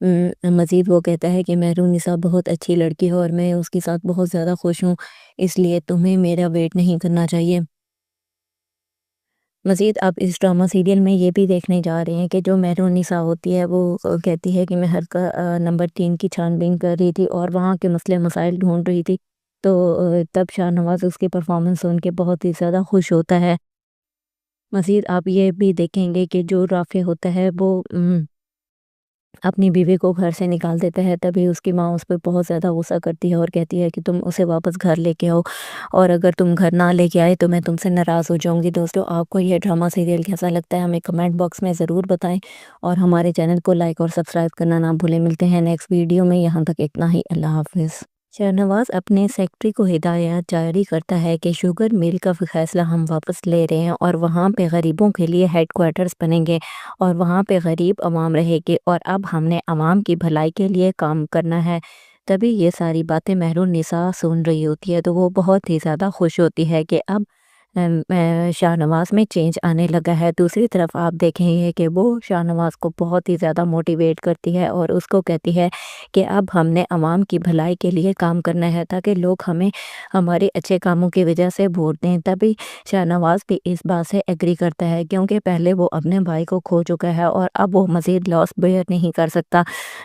مزید وہ کہتا ہے کہ مہرون نساء بہت اچھی لڑکی ہے اور میں اس کے ساتھ بہت زیادہ خوش ہوں، اس لیے تمہیں میرا ویٹ نہیں کرنا چاہیے۔ مزید آپ اس ڈرامہ سیریل میں یہ بھی دیکھنے جا رہے ہیں کہ جو مہرون نساء ہوتی ہے وہ کہتی ہے کہ میں حلقہ نمبر 3 کی چھان بین کر رہی تھی اور وہاں کے مسئلے مسائل ڈھونڈ رہی تھی، تو تب شاہ نواز اس کی پرفارمنس سن کے بہت ہی زیادہ خوش ہوتا ہے۔ مزید آپ یہ بھی دیکھیں گے کہ جو رافع ہوتا ہے وہ اپنی بیوی کو گھر سے نکال دیتا ہے، تبھی اس کی ماں اس پہ بہت زیادہ غصہ کرتی ہے اور کہتی ہے کہ تم اسے واپس گھر لے کے آؤ، اور اگر تم گھر نہ لے کے آئے تو میں تم سے ناراض ہو جاؤں گی۔ دوستو، آپ کو یہ ڈرامہ سیریل کیسا لگتا ہے ہمیں کمنٹ باکس میں ضرور بتائیں، اور ہمارے چینل کو لائک اور سبسکرائب کرنا نہ بھولیں۔ ملتے ہیں نیکسٹ ویڈیو میں، یہاں تک اتنا ہی، اللہ حافظ۔ شاہنواز اپنے سیکرٹری کو ہدایات جاری کرتا ہے کہ شوگر مل کا فیصلہ ہم واپس لے رہے ہیں اور وہاں پہ غریبوں کے لیے ہیڈ کوارٹرز بنیں گے اور وہاں پہ غریب عوام رہے گی، اور اب ہم نے عوام کی بھلائی کے لیے کام کرنا ہے۔ تبھی یہ ساری باتیں مہرون نساء سن رہی ہوتی ہے تو وہ بہت ہی زیادہ خوش ہوتی ہے کہ اب شاہ نواز میں چینج آنے لگا ہے۔ دوسری طرف آپ دیکھیں گے کہ وہ شاہ نواز کو بہت ہی زیادہ موٹیویٹ کرتی ہے اور اس کو کہتی ہے کہ اب ہم نے عوام کی بھلائی کے لیے کام کرنا ہے تاکہ لوگ ہمیں ہمارے اچھے کاموں کی وجہ سے ووٹ دیں۔ تبھی شاہ نواز بھی اس بات سے ایگری کرتا ہے، کیونکہ پہلے وہ اپنے بھائی کو کھو چکا ہے اور اب وہ مزید لاس بیئر نہیں کر سکتا۔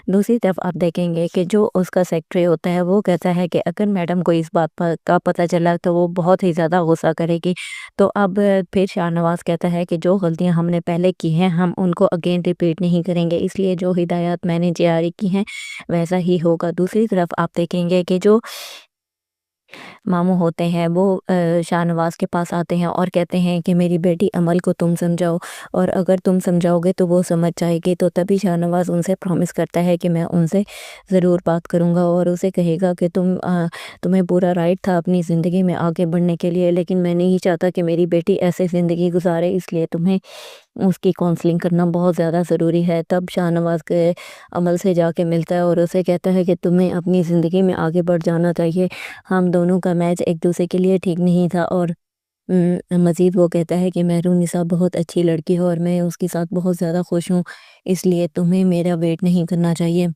دوسری طرف آپ دیکھیں گے کہ جو اس کا سیکرٹری ہوتا ہے وہ کہتا ہے کہ اگر میڈم کو اس بات کا پتہ چلا تو وہ بہت ہی زیادہ غصہ کرے گی، تو اب پھر شاہ نواز کہتا ہے کہ جو غلطیاں ہم نے پہلے کی ہیں ہم ان کو اگین ریپیٹ نہیں کریں گے، اس لیے جو ہدایات میں نے جاری کی ہیں ویسا ہی ہوگا۔ دوسری طرف آپ دیکھیں گے کہ جو ماموں ہوتے ہیں وہ شاہ نواز کے پاس آتے ہیں اور کہتے ہیں کہ میری بیٹی عمل کو تم سمجھاؤ، اور اگر تم سمجھاؤ گے تو وہ سمجھ جائے گی۔ تو تبھی شاہ نواز ان سے پرومس کرتا ہے کہ میں ان سے ضرور بات کروں گا اور اسے کہے گا کہ تمہیں پورا رائٹ تھا اپنی زندگی میں آگے بڑھنے کے لیے، لیکن میں نہیں چاہتا کہ میری بیٹی ایسے زندگی گزارے، اس لیے تمہیں اس کی کونسلنگ کرنا بہت زیادہ ضروری ہے۔ تب شاہ نواز کے عمل سے جا کے ملتا ہے اور اسے کہتا ہے کہ تمہیں اپنی زندگی میں آگے بڑھ جانا چاہیے، ہم دونوں کا میچ ایک دوسرے کے لیے ٹھیک نہیں تھا۔ اور مزید وہ کہتا ہے کہ مہرون نساء بہت اچھی لڑکی ہے اور میں اس کے ساتھ بہت زیادہ خوش ہوں، اس لیے تمہیں میرا ویٹ نہیں کرنا چاہیے۔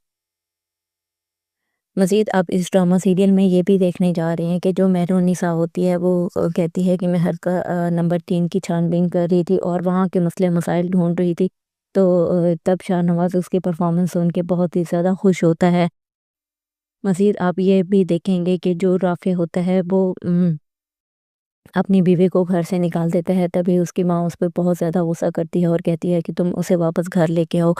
مزید آپ اس ڈرامہ سیریل میں یہ بھی دیکھنے جا رہے ہیں کہ جو مہرون نساء ہوتی ہے وہ کہتی ہے کہ میں حلقہ نمبر 3 کی چھان بین کر رہی تھی اور وہاں کے مسئلے مسائل ڈھونڈ رہی تھی، تو تب شاہ نواز اس کی پرفارمنس سن کے بہت ہی زیادہ خوش ہوتا ہے۔ مزید آپ یہ بھی دیکھیں گے کہ جو رافع ہوتا ہے وہ اپنی بیوی کو گھر سے نکال دیتا ہے، تبھی اس کی ماں اس پہ بہت زیادہ غصہ کرتی ہے اور کہتی ہے کہ تم اسے واپس گھر لے کے آؤ،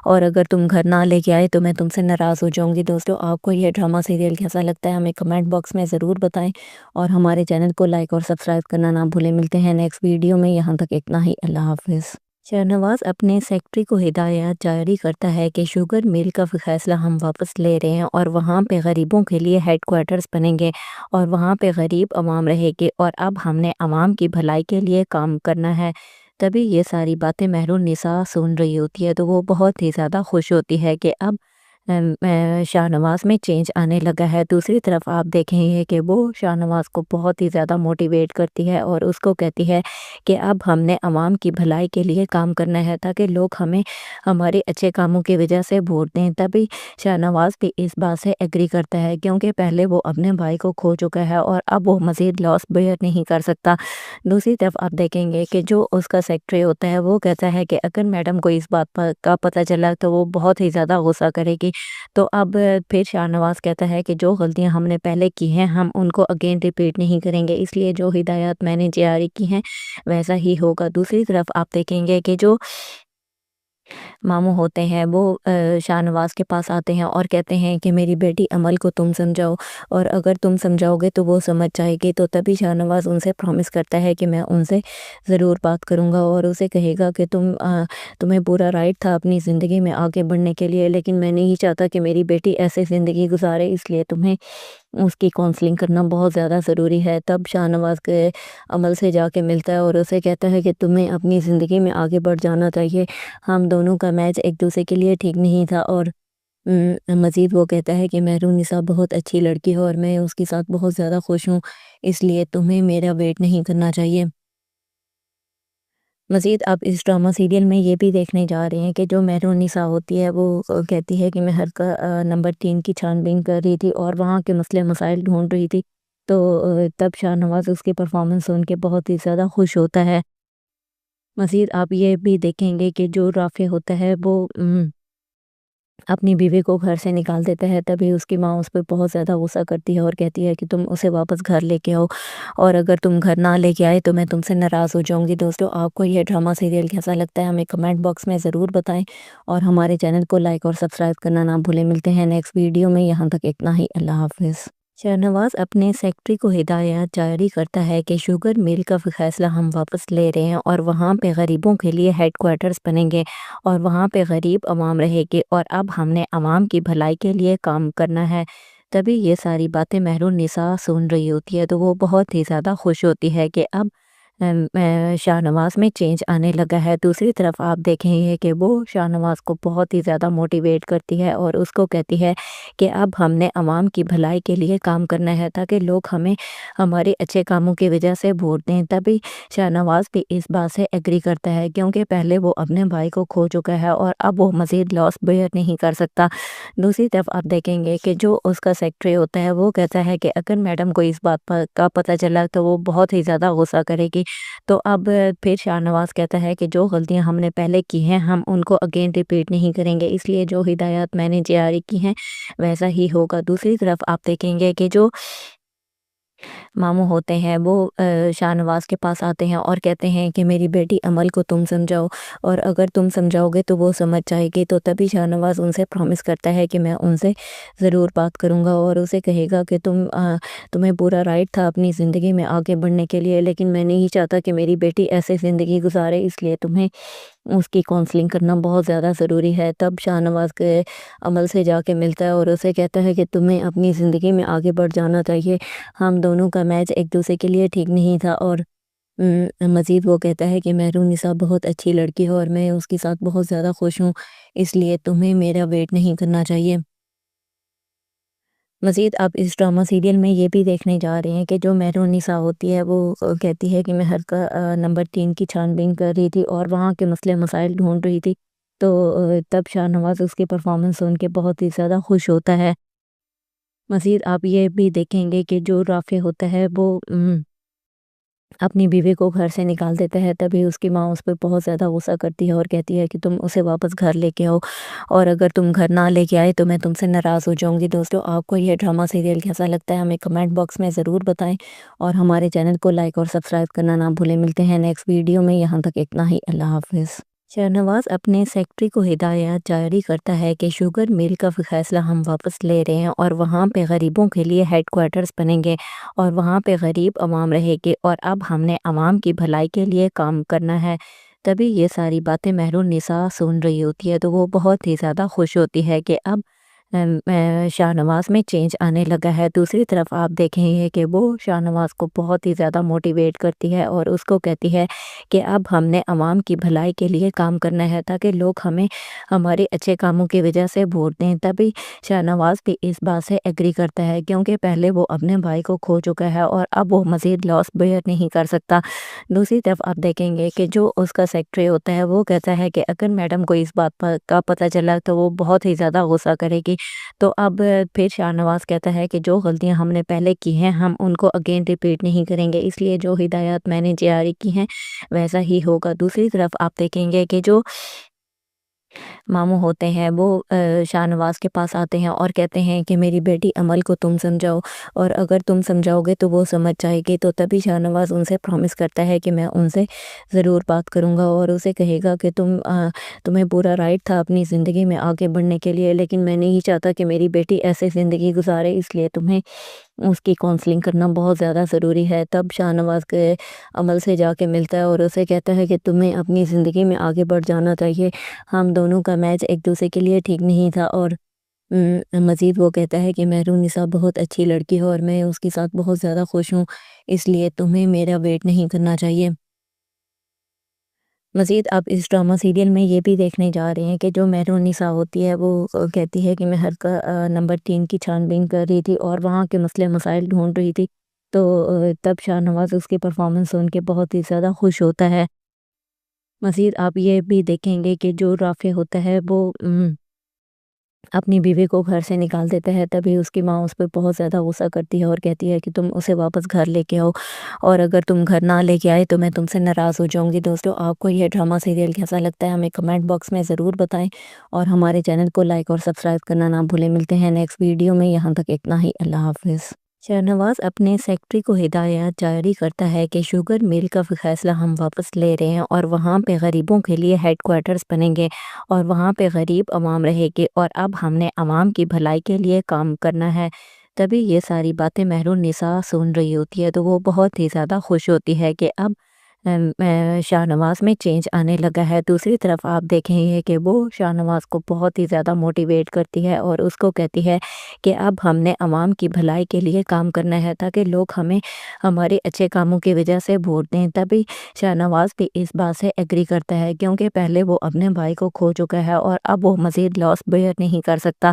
اور اگر تم گھر نہ لے کے آئے تو میں تم سے ناراض ہو جاؤں گی۔ دوستو، آپ کو یہ ڈرامہ سیریل کیسا لگتا ہے ہمیں کمنٹ باکس میں ضرور بتائیں، اور ہمارے چینل کو لائک اور سبسکرائب کرنا نہ بھولیں۔ ملتے ہیں نیکسٹ ویڈیو میں، یہاں تک اتنا ہی، اللہ حافظ۔ شاہنواز اپنے سیکرٹری کو ہدایات جاری کرتا ہے کہ شوگر مل کا فیصلہ ہم واپس لے رہے ہیں اور وہاں پہ غریبوں کے لیے ہیڈ کوارٹرز بنیں گے اور وہاں پہ غریب عوام رہے گی، اور اب ہم نے عوام کی بھلائی کے لیے کام کرنا ہے۔ تبھی یہ ساری باتیں مہرون نساء سن رہی ہوتی ہے تو وہ بہت ہی زیادہ خوش ہوتی ہے کہ اب شاہ نواز میں چینج آنے لگا ہے۔ دوسری طرف آپ دیکھیں گے کہ وہ شاہ نواز کو بہت ہی زیادہ موٹیویٹ کرتی ہے اور اس کو کہتی ہے کہ اب ہم نے عوام کی بھلائی کے لیے کام کرنا ہے تاکہ لوگ ہمیں ہمارے اچھے کاموں کی وجہ سے ووٹ دیں۔ تبھی شاہ نواز بھی اس بات سے ایگری کرتا ہے، کیونکہ پہلے وہ اپنے بھائی کو کھو چکا ہے اور اب وہ مزید لاس بیئر نہیں کر سکتا۔ دوسری طرف آپ دیکھیں گے کہ جو اس کا سیکرٹری ہوتا ہے وہ کہتا ہے کہ اگر میڈم کو اس بات کا پتہ چلا تو وہ بہت ہی زیادہ غصہ کرے گی، تو اب پھر شاہ نواز کہتا ہے کہ جو غلطیاں ہم نے پہلے کی ہیں ہم ان کو اگین ریپیٹ نہیں کریں گے، اس لیے جو ہدایات میں نے جاری کی ہیں ویسا ہی ہوگا۔ دوسری طرف آپ دیکھیں گے کہ جو ماموں ہوتے ہیں وہ شاہ نواز کے پاس آتے ہیں اور کہتے ہیں کہ میری بیٹی عمل کو تم سمجھاؤ، اور اگر تم سمجھاؤ گے تو وہ سمجھ جائے گی۔ تو تبھی شاہ نواز ان سے پرومس کرتا ہے کہ میں ان سے ضرور بات کروں گا اور اسے کہے گا کہ تمہیں پورا رائٹ تھا اپنی زندگی میں آگے بڑھنے کے لیے، لیکن میں نہیں چاہتا کہ میری بیٹی ایسے زندگی گزارے، اس لیے تمہیں اس کی کونسلنگ کرنا بہت زیادہ ضروری ہے۔ تب شاہ نواز کے عمل سے جا کے ملتا ہے اور اسے کہتا ہے کہ تمہیں اپنی زندگی میں آگے بڑھ جانا چاہیے، ہم دونوں کا میچ ایک دوسرے کے لیے ٹھیک نہیں تھا۔ اور مزید وہ کہتا ہے کہ مہرون نساء بہت اچھی لڑکی ہے اور میں اس کے ساتھ بہت زیادہ خوش ہوں، اس لیے تمہیں میرا ویٹ نہیں کرنا چاہیے۔ مزید اب اس ڈرامہ سیریل میں یہ بھی دیکھنے جا رہے ہیں کہ جو مہرون نساء ہوتی ہے وہ کہتی ہے کہ میں ہر کا نمبر 3 کی چھان بین کر رہی تھی اور وہاں کے مسئلے مسائل ڈھونڈ رہی تھی، تو تب شاہ نواز اس کی پرفارمنس سن کے بہت ہی زیادہ خوش ہوتا ہے۔ مزید آپ یہ بھی دیکھیں گے کہ جو رافع ہوتا ہے وہ اپنی بیوی کو گھر سے نکال دیتا ہے، تبھی اس کی ماں اس پہ بہت زیادہ غصہ کرتی ہے اور کہتی ہے کہ تم اسے واپس گھر لے کے آؤ، اور اگر تم گھر نہ لے کے آئے تو میں تم سے ناراض ہو جاؤں گی۔ دوستو آپ کو یہ ڈرامہ سیریل کیسا لگتا ہے ہمیں کمنٹ باکس میں ضرور بتائیں، اور ہمارے چینل کو لائک اور سبسکرائب کرنا نہ بھولیں۔ ملتے ہیں نیکسٹ ویڈیو میں، یہاں تک اتنا ہی، اللہ حافظ۔ شاہنواز اپنے سیکرٹری کو ہدایات جاری کرتا ہے کہ شوگر مل کا فیصلہ ہم واپس لے رہے ہیں اور وہاں پہ غریبوں کے لیے ہیڈ کوارٹرز بنیں گے اور وہاں پہ غریب عوام رہے گی، اور اب ہم نے عوام کی بھلائی کے لیے کام کرنا ہے۔ تبھی یہ ساری باتیں مہرون نساء سن رہی ہوتی ہے تو وہ بہت ہی زیادہ خوش ہوتی ہے کہ اب شاہ نواز میں چینج آنے لگا ہے۔ دوسری طرف آپ دیکھیں گے کہ وہ شاہ نواز کو بہت ہی زیادہ موٹیویٹ کرتی ہے اور اس کو کہتی ہے کہ اب ہم نے عوام کی بھلائی کے لیے کام کرنا ہے تاکہ لوگ ہمیں ہمارے اچھے کاموں کی وجہ سے ووٹ دیں۔ تبھی شاہ نواز بھی اس بات سے ایگری کرتا ہے کیونکہ پہلے وہ اپنے بھائی کو کھو چکا ہے اور اب وہ مزید لاس بیئر نہیں کر سکتا۔ دوسری طرف آپ دیکھیں گے کہ جو اس کا سیکرٹری ہوتا ہے وہ کہتا ہے کہ اگر میڈم کو اس بات کا پتہ چلا تو وہ بہت ہی زیادہ غصہ کرے گی، تو اب پھر شاہ نواز کہتا ہے کہ جو غلطیاں ہم نے پہلے کی ہیں ہم ان کو اگین ریپیٹ نہیں کریں گے، اس لیے جو ہدایات میں نے جاری کی ہیں ویسا ہی ہوگا۔ دوسری طرف آپ دیکھیں گے کہ جو ماموں ہوتے ہیں وہ شاہ نواز کے پاس آتے ہیں اور کہتے ہیں کہ میری بیٹی عمل کو تم سمجھاؤ، اور اگر تم سمجھاؤ گے تو وہ سمجھ جائے گی۔ تو تبھی شاہ نواز ان سے پرومس کرتا ہے کہ میں ان سے ضرور بات کروں گا اور اسے کہے گا کہ تمہیں پورا رائٹ تھا اپنی زندگی میں آگے بڑھنے کے لیے، لیکن میں نہیں چاہتا کہ میری بیٹی ایسے زندگی گزارے، اس لیے تمہیں اس کی کونسلنگ کرنا بہت زیادہ ضروری ہے۔ تب شاہ نواز کے عمل سے جا کے ملتا ہے اور اسے کہتا ہے کہ تمہیں اپنی زندگی میں آگے بڑھ جانا چاہیے، ہم دونوں کا میچ ایک دوسرے کے لیے ٹھیک نہیں تھا۔ اور مزید وہ کہتا ہے کہ مہرون نساء بہت اچھی لڑکی ہے اور میں اس کے ساتھ بہت زیادہ خوش ہوں، اس لیے تمہیں میرا ویٹ نہیں کرنا چاہیے۔ مزید اب اس ڈرامہ سیریل میں یہ بھی دیکھنے جا رہے ہیں کہ جو مہرون نساء ہوتی ہے وہ کہتی ہے کہ میں ہر کا نمبر 3 کی چھان بین کر رہی تھی اور وہاں کے مسئلے مسائل ڈھونڈ رہی تھی، تو تب شاہ نواز اس کی پرفارمنس سن کے بہت ہی زیادہ خوش ہوتا ہے۔ مزید آپ یہ بھی دیکھیں گے کہ جو رافع ہوتا ہے وہ اپنی بیوی کو گھر سے نکال دیتا ہے، تبھی اس کی ماں اس پہ بہت زیادہ غصہ کرتی ہے اور کہتی ہے کہ تم اسے واپس گھر لے کے آؤ، اور اگر تم گھر نہ لے کے آئے تو میں تم سے ناراض ہو جاؤں گی۔ دوستو آپ کو یہ ڈرامہ سیریل کیسا لگتا ہے ہمیں کمنٹ باکس میں ضرور بتائیں، اور ہمارے چینل کو لائک اور سبسکرائب کرنا نہ بھولیں۔ ملتے ہیں نیکسٹ ویڈیو میں، یہاں تک اتنا ہی، اللہ حافظ۔ شاہنواز اپنے سیکرٹری کو ہدایات جاری کرتا ہے کہ شوگر مل کا فیصلہ ہم واپس لے رہے ہیں اور وہاں پہ غریبوں کے لیے ہیڈ کوارٹرز بنیں گے اور وہاں پہ غریب عوام رہے گی، اور اب ہم نے عوام کی بھلائی کے لیے کام کرنا ہے۔ تبھی یہ ساری باتیں مہرون نساء سن رہی ہوتی ہے تو وہ بہت ہی زیادہ خوش ہوتی ہے کہ اب شاہ نواز میں چینج آنے لگا ہے۔ دوسری طرف آپ دیکھیں گے کہ وہ شاہ نواز کو بہت ہی زیادہ موٹیویٹ کرتی ہے اور اس کو کہتی ہے کہ اب ہم نے عوام کی بھلائی کے لیے کام کرنا ہے تاکہ لوگ ہمیں ہمارے اچھے کاموں کی وجہ سے ووٹ دیں۔ تبھی شاہ نواز بھی اس بات سے ایگری کرتا ہے کیونکہ پہلے وہ اپنے بھائی کو کھو چکا ہے اور اب وہ مزید لاس بیئر نہیں کر سکتا۔ دوسری طرف آپ دیکھیں گے کہ جو اس کا سیکرٹری ہوتا ہے وہ کہتا ہے کہ اگر میڈم کو اس بات کا پتہ چلا تو وہ بہت ہی زیادہ غصہ کرے گی، تو اب پھر شاہ نواز کہتا ہے کہ جو غلطیاں ہم نے پہلے کی ہیں ہم ان کو اگین ریپیٹ نہیں کریں گے، اس لیے جو ہدایات میں نے جاری کی ہیں ویسا ہی ہوگا۔ دوسری طرف آپ دیکھیں گے کہ جو ماموں ہوتے ہیں وہ شاہ نواز کے پاس آتے ہیں اور کہتے ہیں کہ میری بیٹی عمل کو تم سمجھاؤ، اور اگر تم سمجھاؤ گے تو وہ سمجھ جائے گی۔ تو تبھی شاہ نواز ان سے پرومس کرتا ہے کہ میں ان سے ضرور بات کروں گا اور اسے کہے گا کہ تمہیں پورا رائٹ تھا اپنی زندگی میں آگے بڑھنے کے لیے، لیکن میں نہیں چاہتا کہ میری بیٹی ایسے زندگی گزارے، اس لیے تمہیں اس کی کونسلنگ کرنا بہت زیادہ ضروری ہے۔ تب شاہ نواز کے عمل سے جا کے ملتا ہے اور اسے کہتا ہے کہ تمہیں اپنی زندگی میں آگے بڑھ جانا چاہیے، ہم دونوں کا میچ ایک دوسرے کے لیے ٹھیک نہیں تھا۔ اور مزید وہ کہتا ہے کہ مہرون نساء بہت اچھی لڑکی ہے اور میں اس کے ساتھ بہت زیادہ خوش ہوں، اس لیے تمہیں میرا ویٹ نہیں کرنا چاہیے۔ مزید اب اس ڈرامہ سیریل میں یہ بھی دیکھنے جا رہے ہیں کہ جو مہرون نساء ہوتی ہے وہ کہتی ہے کہ میں ہر کا نمبر 3 کی چھان بین کر رہی تھی اور وہاں کے مسئلے مسائل ڈھونڈ رہی تھی، تو تب شاہ نواز اس کی پرفارمنس سن کے بہت ہی زیادہ خوش ہوتا ہے۔ مزید آپ یہ بھی دیکھیں گے کہ جو رافع ہوتا ہے وہ اپنی بیوی کو گھر سے نکال دیتا ہے، تبھی اس کی ماں اس پہ بہت زیادہ غصہ کرتی ہے اور کہتی ہے کہ تم اسے واپس گھر لے کے آؤ، اور اگر تم گھر نہ لے کے آئے تو میں تم سے ناراض ہو جاؤں گی۔ دوستو، آپ کو یہ ڈرامہ سیریل کیسا لگتا ہے ہمیں کمنٹ باکس میں ضرور بتائیں، اور ہمارے چینل کو لائک اور سبسکرائب کرنا نہ بھولیں۔ ملتے ہیں نیکسٹ ویڈیو میں، یہاں تک اتنا ہی، اللہ حافظ۔ شاہنواز اپنے سیکرٹری کو ہدایات جاری کرتا ہے کہ شوگر مل کا فیصلہ ہم واپس لے رہے ہیں، اور وہاں پہ غریبوں کے لیے ہیڈ کوارٹرز بنیں گے، اور وہاں پہ غریب عوام رہے گی، اور اب ہم نے عوام کی بھلائی کے لیے کام کرنا ہے۔ تبھی یہ ساری باتیں مہرون نساء سن رہی ہوتی ہے تو وہ بہت ہی زیادہ خوش ہوتی ہے کہ اب شاہنواز میں چینج آنے لگا ہے۔ دوسری طرف آپ دیکھیں گے کہ وہ شاہنواز کو بہت ہی زیادہ موٹیویٹ کرتی ہے اور اس کو کہتی ہے کہ اب ہم نے عوام کی بھلائی کے لیے کام کرنا ہے تاکہ لوگ ہمیں ہمارے اچھے کاموں کی وجہ سے ووٹ دیں۔ تبھی شاہنواز بھی اس بات سے ایگری کرتا ہے، کیونکہ پہلے وہ اپنے بھائی کو کھو چکا ہے اور اب وہ مزید لاس بیئر نہیں کر سکتا۔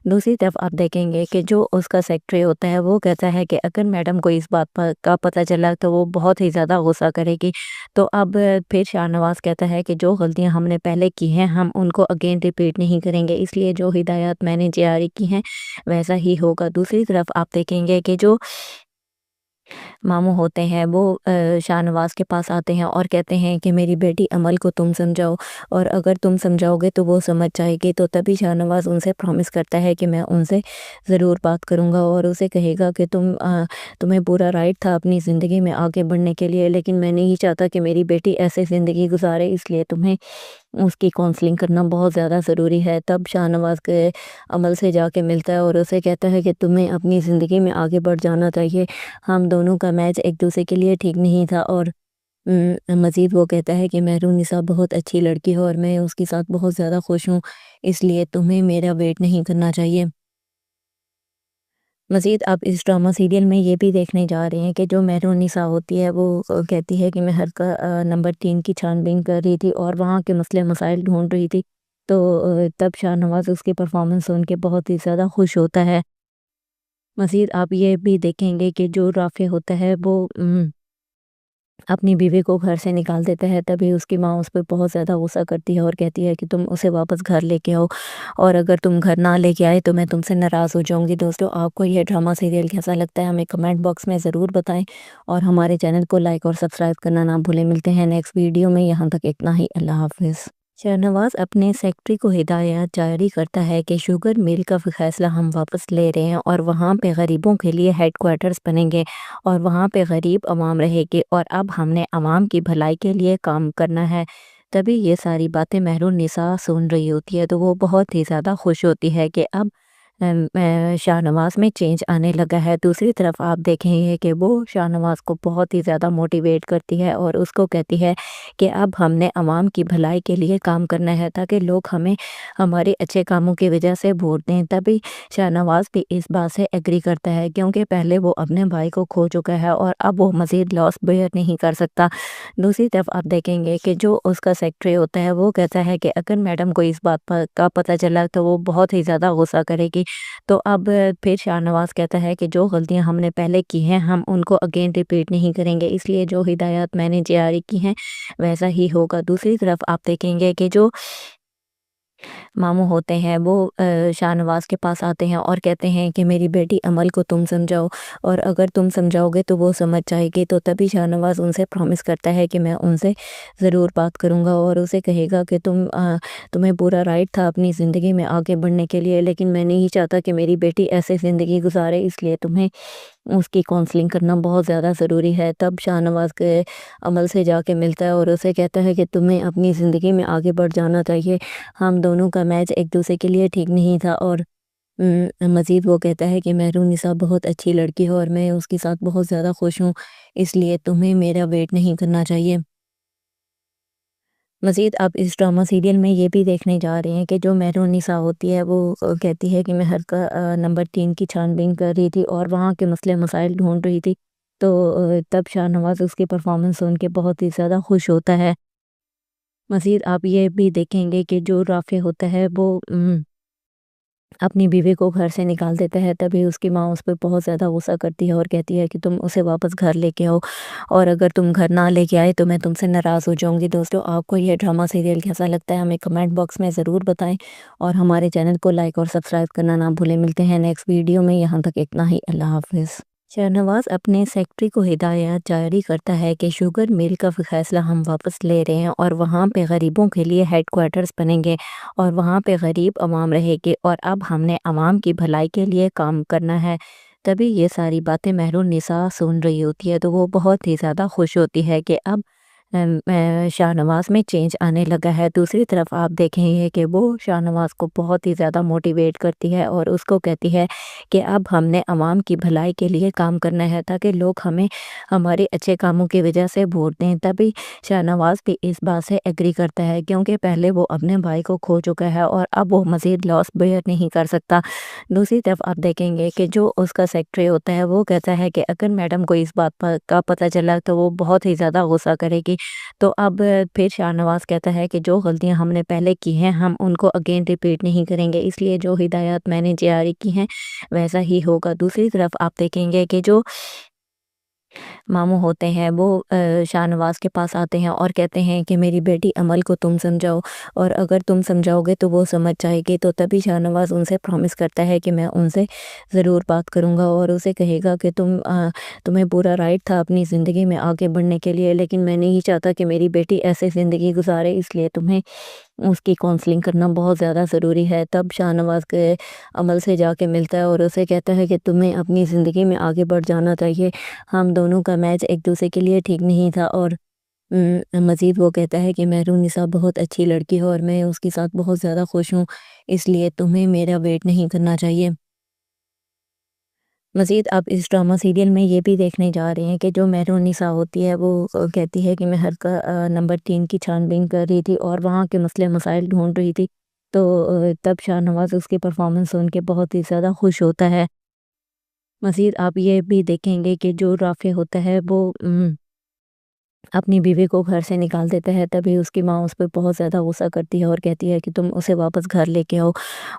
دوسری طرف آپ دیکھیں گے کہ جو اس کا سیکرٹری ہوتا ہے وہ کہتا ہے کہ اگر میڈم کو اس بات کا پتہ چلا تو وہ بہت ہی زیادہ غصہ کرے گی۔ تو اب پھر شاہنواز کہتا ہے کہ جو غلطیاں ہم نے پہلے کی ہیں ہم ان کو اگین ریپیٹ نہیں کریں گے، اس لیے جو ہدایات میں نے جاری کی ہیں ویسا ہی ہوگا۔ دوسری طرف آپ دیکھیں گے کہ جو ماموں ہوتے ہیں وہ شاہنواز کے پاس آتے ہیں اور کہتے ہیں کہ میری بیٹی عمل کو تم سمجھاؤ، اور اگر تم سمجھاؤ گے تو وہ سمجھ جائے گی۔ تو تبھی شاہنواز ان سے پرومس کرتا ہے کہ میں ان سے ضرور بات کروں گا اور اسے کہے گا کہ تمہیں پورا رائٹ تھا اپنی زندگی میں آگے بڑھنے کے لیے، لیکن میں نہیں چاہتا کہ میری بیٹی ایسے زندگی گزارے، اس لیے تمہیں اس کی کونسلنگ کرنا بہت زیادہ ضروری ہے۔ تب شاہنواز کے عمل سے جا کے ملتا ہے اور اسے کہتا ہے کہ تمہیں اپنی زندگی میں آگے بڑھ جانا چاہیے، ہم دونوں کا میچ ایک دوسرے کے لیے ٹھیک نہیں تھا۔ اور مزید وہ کہتا ہے کہ مہرون نساء بہت اچھی لڑکی ہے اور میں اس کے ساتھ بہت زیادہ خوش ہوں، اس لیے تمہیں میرا ویٹ نہیں کرنا چاہیے۔ مزید آپ اس ڈرامہ سیریل میں یہ بھی دیکھنے جا رہے ہیں کہ جو مہرون نساء ہوتی ہے وہ کہتی ہے کہ میں حلقہ نمبر 3 کی چھان بین کر رہی تھی اور وہاں کے مسئلے مسائل ڈھونڈ رہی تھی، تو تب شاہنواز اس کی پرفارمنس سن کے بہت ہی زیادہ خوش ہوتا ہے۔ مزید آپ یہ بھی دیکھیں گے کہ جو رافع ہوتا ہے وہ اپنی بیوی کو گھر سے نکال دیتا ہے، تبھی اس کی ماں اس پہ بہت زیادہ غصہ کرتی ہے اور کہتی ہے کہ تم اسے واپس گھر لے کے آؤ، اور اگر تم گھر نہ لے کے آئے تو میں تم سے ناراض ہو جاؤں گی۔ دوستو، آپ کو یہ ڈرامہ سیریل کیسا لگتا ہے ہمیں کمنٹ باکس میں ضرور بتائیں، اور ہمارے چینل کو لائک اور سبسکرائب کرنا نہ بھولیں۔ ملتے ہیں نیکسٹ ویڈیو میں، یہاں تک اتنا ہی، اللہ حافظ۔ شاہنواز اپنے سیکرٹری کو ہدایات جاری کرتا ہے کہ شوگر مل کا فیصلہ ہم واپس لے رہے ہیں، اور وہاں پہ غریبوں کے لیے ہیڈ کوارٹرز بنیں گے، اور وہاں پہ غریب عوام رہے گی، اور اب ہم نے عوام کی بھلائی کے لیے کام کرنا ہے۔ تبھی یہ ساری باتیں مہرون نساء سن رہی ہوتی ہے تو وہ بہت ہی زیادہ خوش ہوتی ہے کہ اب شاہنواز میں چینج آنے لگا ہے۔ دوسری طرف آپ دیکھیں گے کہ وہ شاہنواز کو بہت ہی زیادہ موٹیویٹ کرتی ہے اور اس کو کہتی ہے کہ اب ہم نے عوام کی بھلائی کے لیے کام کرنا ہے تاکہ لوگ ہمیں ہمارے اچھے کاموں کی وجہ سے ووٹ دیں۔ تبھی شاہنواز بھی اس بات سے ایگری کرتا ہے، کیونکہ پہلے وہ اپنے بھائی کو کھو چکا ہے اور اب وہ مزید لاس بیئر نہیں کر سکتا۔ دوسری طرف آپ دیکھیں گے کہ جو اس کا سیکرٹری ہوتا ہے وہ کہتا ہے کہ اگر میڈم کو اس بات کا پتہ چلا تو وہ بہت ہی زیادہ غصہ کرے گی۔ تو اب پھر شاہنواز کہتا ہے کہ جو غلطیاں ہم نے پہلے کی ہیں ہم ان کو اگین ریپیٹ نہیں کریں گے، اس لیے جو ہدایات میں نے جاری کی ہیں ویسا ہی ہوگا۔ دوسری طرف آپ دیکھیں گے کہ جو ماموں ہوتے ہیں وہ شاہنواز کے پاس آتے ہیں اور کہتے ہیں کہ میری بیٹی عمل کو تم سمجھاؤ، اور اگر تم سمجھاؤ گے تو وہ سمجھ جائے گی۔ تو تبھی شاہنواز ان سے پرومس کرتا ہے کہ میں ان سے ضرور بات کروں گا اور اسے کہے گا کہ تمہیں پورا رائٹ تھا اپنی زندگی میں آگے بڑھنے کے لیے، لیکن میں نہیں چاہتا کہ میری بیٹی ایسے زندگی گزارے، اس لیے تمہیں اس کی کونسلنگ کرنا بہت زیادہ ضروری ہے۔ تب شاہنواز کے عمل سے جا کے ملتا ہے اور اسے کہتا ہے کہ تمہیں اپنی زندگی میں آگے بڑھ جانا چاہیے، ہم دونوں کا میچ ایک دوسرے کے لیے ٹھیک نہیں تھا۔ اور مزید وہ کہتا ہے کہ مہرون نساء بہت اچھی لڑکی ہے اور میں اس کے ساتھ بہت زیادہ خوش ہوں، اس لیے تمہیں میرا ویٹ نہیں کرنا چاہیے۔ مزید آپ اس ڈرامہ سیریل میں یہ بھی دیکھنے جا رہے ہیں کہ جو مہرون نساء ہوتی ہے وہ کہتی ہے کہ میں حلقہ نمبر 3 کی چھان بین کر رہی تھی اور وہاں کے مسئلے مسائل ڈھونڈ رہی تھی، تو تب شاہنواز اس کی پرفارمنس سن کے بہت ہی زیادہ خوش ہوتا ہے۔ مزید آپ یہ بھی دیکھیں گے کہ جو رافع ہوتا ہے وہ اپنی بیوی کو گھر سے نکال دیتا ہے، تبھی اس کی ماں اس پہ بہت زیادہ غصہ کرتی ہے اور کہتی ہے کہ تم اسے واپس گھر لے کے آؤ، اور اگر تم گھر نہ لے کے آئے تو میں تم سے ناراض ہو جاؤں گی۔ دوستو، آپ کو یہ ڈرامہ سیریل کیسا لگتا ہے ہمیں کمنٹ باکس میں ضرور بتائیں، اور ہمارے چینل کو لائک اور سبسکرائب کرنا نہ بھولیں۔ ملتے ہیں نیکسٹ ویڈیو میں، یہاں تک اتنا ہی، اللہ حافظ۔ شاہنواز اپنے سیکرٹری کو ہدایات جاری کرتا ہے کہ شوگر مل کا فیصلہ ہم واپس لے رہے ہیں، اور وہاں پہ غریبوں کے لیے ہیڈ کوارٹرز بنیں گے، اور وہاں پہ غریب عوام رہے گی، اور اب ہم نے عوام کی بھلائی کے لیے کام کرنا ہے۔ تبھی یہ ساری باتیں مہرالنساء سن رہی ہوتی ہے تو وہ بہت ہی زیادہ خوش ہوتی ہے کہ اب شاہنواز میں چینج آنے لگا ہے۔ دوسری طرف آپ دیکھیں گے کہ وہ شاہنواز کو بہت ہی زیادہ موٹیویٹ کرتی ہے اور اس کو کہتی ہے کہ اب ہم نے عوام کی بھلائی کے لیے کام کرنا ہے تاکہ لوگ ہمیں ہمارے اچھے کاموں کی وجہ سے ووٹ دیں۔ تبھی شاہنواز بھی اس بات سے ایگری کرتا ہے کیونکہ پہلے وہ اپنے بھائی کو کھو چکا ہے اور اب وہ مزید لاس بیئر نہیں کر سکتا۔ دوسری طرف آپ دیکھیں گے کہ جو اس کا سیکرٹری ہوتا ہے وہ کہتا ہے کہ اگر میڈم کو اس بات کا پتہ چلا تو وہ بہت ہی زیادہ غصہ کرے گی۔ تو اب پھر شاہنواز کہتا ہے کہ جو غلطیاں ہم نے پہلے کی ہیں ہم ان کو اگین ریپیٹ نہیں کریں گے، اس لیے جو ہدایات میں نے جاری کی ہیں ویسا ہی ہوگا۔ دوسری طرف آپ دیکھیں گے کہ جو ماموں ہوتے ہیں وہ شاہنواز کے پاس آتے ہیں اور کہتے ہیں کہ میری بیٹی عمل کو تم سمجھاؤ، اور اگر تم سمجھاؤ گے تو وہ سمجھ جائے گی۔ تو تبھی شاہنواز ان سے پرومس کرتا ہے کہ میں ان سے ضرور بات کروں گا اور اسے کہے گا کہ تمہیں پورا رائٹ تھا اپنی زندگی میں آگے بڑھنے کے لیے، لیکن میں نہیں چاہتا کہ میری بیٹی ایسے زندگی گزارے، اس لیے تمہیں اس کی کونسلنگ کرنا بہت زیادہ ضروری ہے۔ تب شاہنواز کے عمل سے جا کے ملتا ہے اور اسے کہتا ہے کہ تمہیں اپنی زندگی میں آگے بڑھ جانا چاہیے، ہم دونوں کا میچ ایک دوسرے کے لیے ٹھیک نہیں تھا۔ اور مزید وہ کہتا ہے کہ مہرالنساء بہت اچھی لڑکی ہے اور میں اس کے ساتھ بہت زیادہ خوش ہوں، اس لیے تمہیں میرا ویٹ نہیں کرنا چاہیے۔ مزید آپ اس ڈرامہ سیریل میں یہ بھی دیکھنے جا رہے ہیں کہ جو مہرالنساء ہوتی ہے وہ کہتی ہے کہ میں ہر کا نمبر 3 کی چھان بین کر رہی تھی اور وہاں کے مسئلے مسائل ڈھونڈ رہی تھی، تو تب شاہنواز اس کی پرفارمنس سن کے بہت ہی زیادہ خوش ہوتا ہے۔ مزید آپ یہ بھی دیکھیں گے کہ جو رافع ہوتا ہے وہ اپنی بیوی کو گھر سے نکال دیتا ہے، تبھی اس کی ماں اس پہ بہت زیادہ غصہ کرتی ہے اور کہتی ہے کہ تم اسے واپس گھر لے کے آؤ،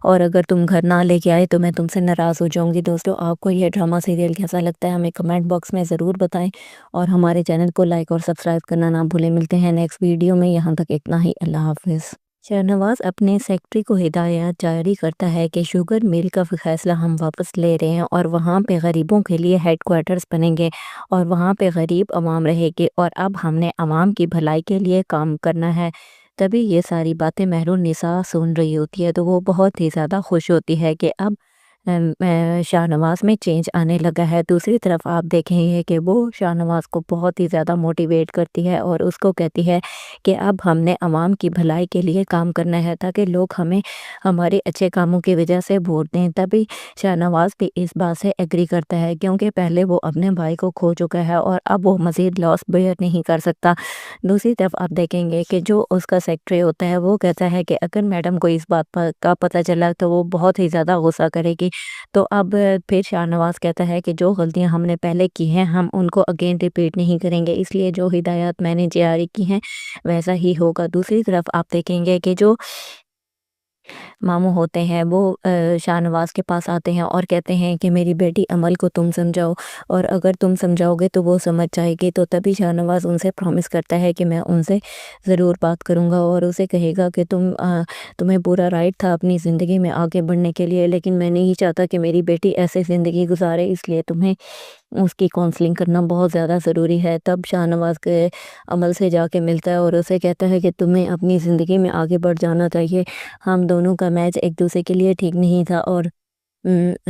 اور اگر تم گھر نہ لے کے آئے تو میں تم سے ناراض ہو جاؤں گی۔ دوستو، آپ کو یہ ڈرامہ سیریل کیسا لگتا ہے ہمیں کمنٹ باکس میں ضرور بتائیں، اور ہمارے چینل کو لائک اور سبسکرائب کرنا نہ بھولیں۔ ملتے ہیں نیکسٹ ویڈیو میں، یہاں تک اتنا ہی، اللہ حافظ۔ شاہنواز اپنے سیکرٹری کو ہدایات جاری کرتا ہے کہ شوگر مل کا فیصلہ ہم واپس لے رہے ہیں، اور وہاں پہ غریبوں کے لیے ہیڈ کوارٹرز بنیں گے، اور وہاں پہ غریب عوام رہے گی، اور اب ہم نے عوام کی بھلائی کے لیے کام کرنا ہے۔ تبھی یہ ساری باتیں مہرالنساء سن رہی ہوتی ہے تو وہ بہت ہی زیادہ خوش ہوتی ہے کہ اب شاہنواز میں چینج آنے لگا ہے۔ دوسری طرف آپ دیکھیں گے کہ وہ شاہنواز کو بہت ہی زیادہ موٹیویٹ کرتی ہے اور اس کو کہتی ہے کہ اب ہم نے عوام کی بھلائی کے لیے کام کرنا ہے تاکہ لوگ ہمیں ہمارے اچھے کاموں کی وجہ سے ووٹ دیں۔ تبھی شاہنواز بھی اس بات سے ایگری کرتا ہے کیونکہ پہلے وہ اپنے بھائی کو کھو چکا ہے اور اب وہ مزید لاس بیئر نہیں کر سکتا۔ دوسری طرف آپ دیکھیں گے کہ جو اس کا سیکرٹری ہوتا ہے وہ کہتا ہے کہ اگر میڈم کو اس بات کا پتہ چلا تو وہ بہت ہی زیادہ غصہ کرے گی۔ تو اب پھر شاہنواز کہتا ہے کہ جو غلطیاں ہم نے پہلے کی ہیں ہم ان کو اگین ریپیٹ نہیں کریں گے، اس لیے جو ہدایات میں نے جاری کی ہیں ویسا ہی ہوگا۔ دوسری طرف آپ دیکھیں گے کہ جو ماموں ہوتے ہیں وہ شاہنواز کے پاس آتے ہیں اور کہتے ہیں کہ میری بیٹی عمل کو تم سمجھاؤ، اور اگر تم سمجھاؤ گے تو وہ سمجھ جائے گی۔ تو تبھی شاہنواز ان سے پرومس کرتا ہے کہ میں ان سے ضرور بات کروں گا اور اسے کہے گا کہ تمہیں پورا رائٹ تھا اپنی زندگی میں آگے بڑھنے کے لیے، لیکن میں نہیں چاہتا کہ میری بیٹی ایسے زندگی گزارے، اس لیے تمہیں اس کی کونسلنگ کرنا بہت زیادہ ضروری ہے۔ تب شاہنواز کے عمل سے جا کے ملتا ہے اور اسے کہتا ہے کہ تمہیں اپنی زندگی میں آگے بڑھ جانا چاہیے، ہم دونوں کا میچ ایک دوسرے کے لیے ٹھیک نہیں تھا۔ اور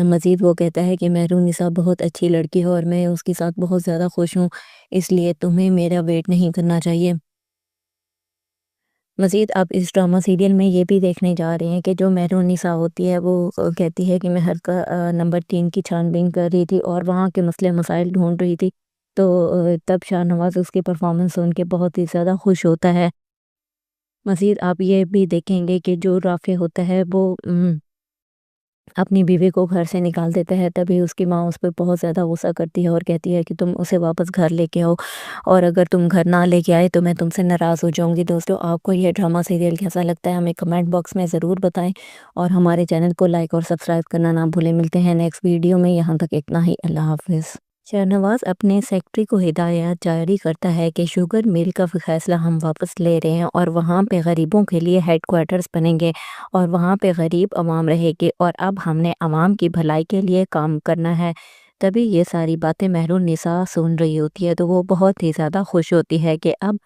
مزید وہ کہتا ہے کہ مہرالنساء بہت اچھی لڑکی ہے اور میں اس کے ساتھ بہت زیادہ خوش ہوں، اس لیے تمہیں میرا ویٹ نہیں کرنا چاہیے۔ مزید آپ اس ڈرامہ سیریل میں یہ بھی دیکھنے جا رہے ہیں کہ جو مہرالنساء ہوتی ہے وہ کہتی ہے کہ میں ہر کا نمبر 3 کی چھان بین کر رہی تھی اور وہاں کے مسئلے مسائل ڈھونڈ رہی تھی، تو تب شاہنواز اس کی پرفارمنس سن کے بہت ہی زیادہ خوش ہوتا ہے۔ مزید آپ یہ بھی دیکھیں گے کہ جو رافع ہوتا ہے وہ اپنی بیوی کو گھر سے نکال دیتا ہے، تبھی اس کی ماں اس پہ بہت زیادہ غصہ کرتی ہے اور کہتی ہے کہ تم اسے واپس گھر لے کے آؤ، اور اگر تم گھر نہ لے کے آئے تو میں تم سے ناراض ہو جاؤں گی۔ دوستو، آپ کو یہ ڈرامہ سیریل کیسا لگتا ہے ہمیں کمنٹ باکس میں ضرور بتائیں، اور ہمارے چینل کو لائک اور سبسکرائب کرنا نہ بھولیں۔ ملتے ہیں نیکسٹ ویڈیو میں، یہاں تک اتنا ہی، اللہ حافظ۔ شاہنواز اپنے سیکرٹری کو ہدایات جاری کرتا ہے کہ شوگر مل کا فیصلہ ہم واپس لے رہے ہیں، اور وہاں پہ غریبوں کے لیے ہیڈ کوارٹرز بنیں گے، اور وہاں پہ غریب عوام رہے گی، اور اب ہم نے عوام کی بھلائی کے لیے کام کرنا ہے۔ تبھی یہ ساری باتیں مہرون نساء سن رہی ہوتی ہے تو وہ بہت ہی زیادہ خوش ہوتی ہے کہ اب